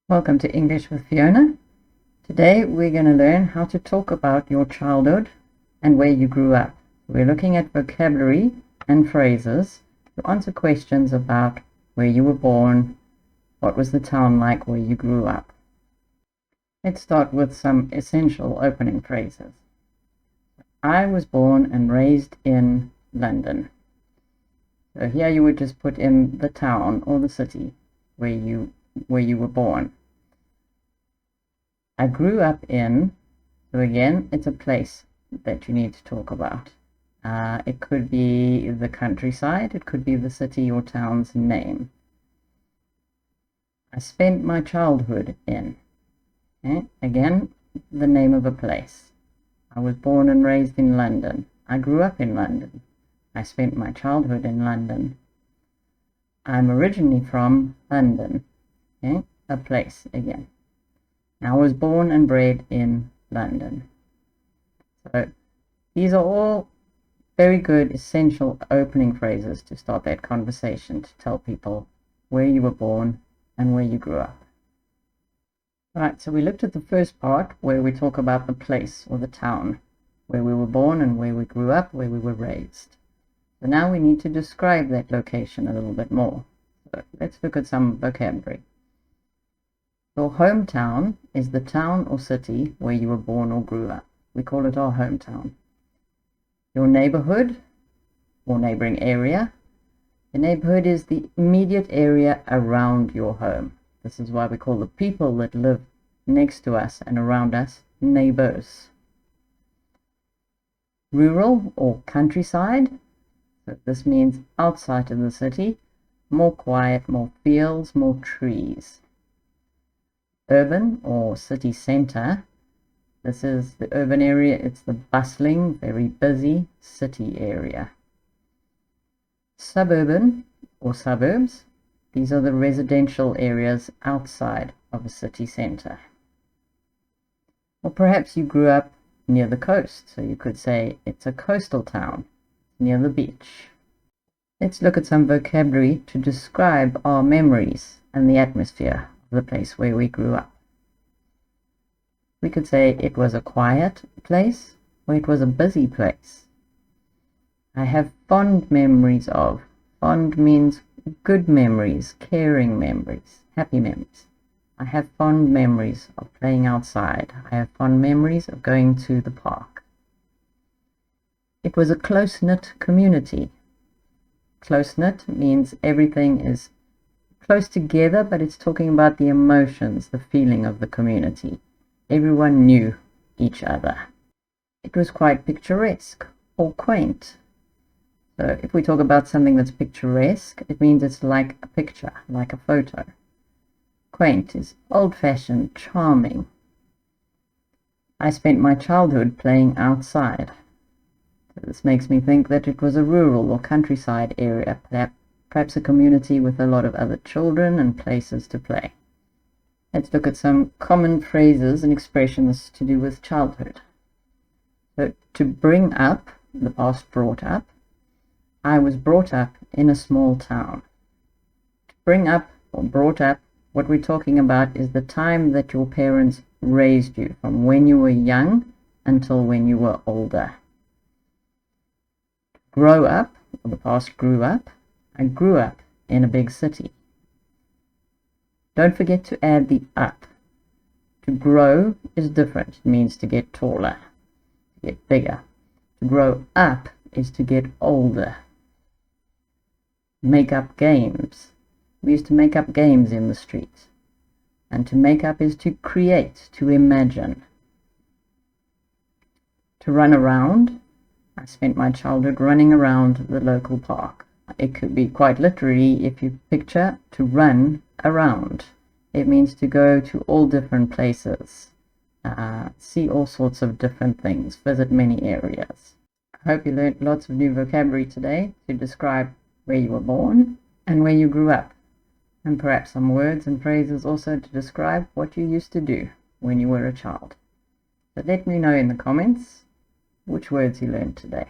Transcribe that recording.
Welcome to English with Fiona. Today we're going to learn how to talk about your childhood and where you grew up. We're looking at vocabulary and phrases to answer questions about where you were born, what was the town like where you grew up. Let's start with some essential opening phrases. I was born and raised in London. So here you would just put in the town or the city where you were born. I grew up in, so again, it's a place that you need to talk about. It could be the countryside, it could be the city or town's name. I spent my childhood in, okay? Again, the name of a place. I was born and raised in London. I grew up in London. I spent my childhood in London. I'm originally from London. Okay, a place again. I was born and bred in London. So these are all very good, essential opening phrases to start that conversation, to tell people where you were born and where you grew up. Right, so we looked at the first part where we talk about the place or the town, where we were born and where we grew up, where we were raised. So now we need to describe that location a little bit more. So let's look at some vocabulary. Your hometown is the town or city where you were born or grew up. We call it our hometown. Your neighborhood or neighboring area. The neighborhood is the immediate area around your home. This is why we call the people that live next to us and around us neighbors. Rural or countryside. So this means outside of the city, more quiet, more fields, more trees. Urban or city center. This is the urban area. It's the bustling, very busy city area. Suburban or suburbs. These are the residential areas outside of a city center. Or perhaps you grew up near the coast, so you could say it's a coastal town near the beach. Let's look at some vocabulary to describe our memories and the atmosphere the place where we grew up. We could say it was a quiet place or it was a busy place. I have fond memories of. Fond means good memories, caring memories, happy memories. I have fond memories of playing outside. I have fond memories of going to the park. It was a close-knit community. Close-knit means everything is close together, but it's talking about the emotions, the feeling of the community. Everyone knew each other. It was quite picturesque or quaint. So if we talk about something that's picturesque, it means it's like a picture, like a photo. Quaint is old-fashioned, charming. I spent my childhood playing outside. So this makes me think that it was a rural or countryside area, perhaps a community with a lot of other children and places to play. Let's look at some common phrases and expressions to do with childhood. So, to bring up, the past brought up. I was brought up in a small town. To bring up or brought up, what we're talking about is the time that your parents raised you, from when you were young until when you were older. Grow up, or the past grew up. I grew up in a big city. Don't forget to add the up. To grow is different. It means to get taller, to get bigger. To grow up is to get older. Make up games. We used to make up games in the streets. And to make up is to create, to imagine. To run around. I spent my childhood running around the local park. It could be quite literally, if you picture, to run around. It means to go to all different places, see all sorts of different things, visit many areas. I hope you learned lots of new vocabulary today to describe where you were born and where you grew up, and perhaps some words and phrases also to describe what you used to do when you were a child. So let me know in the comments which words you learned today.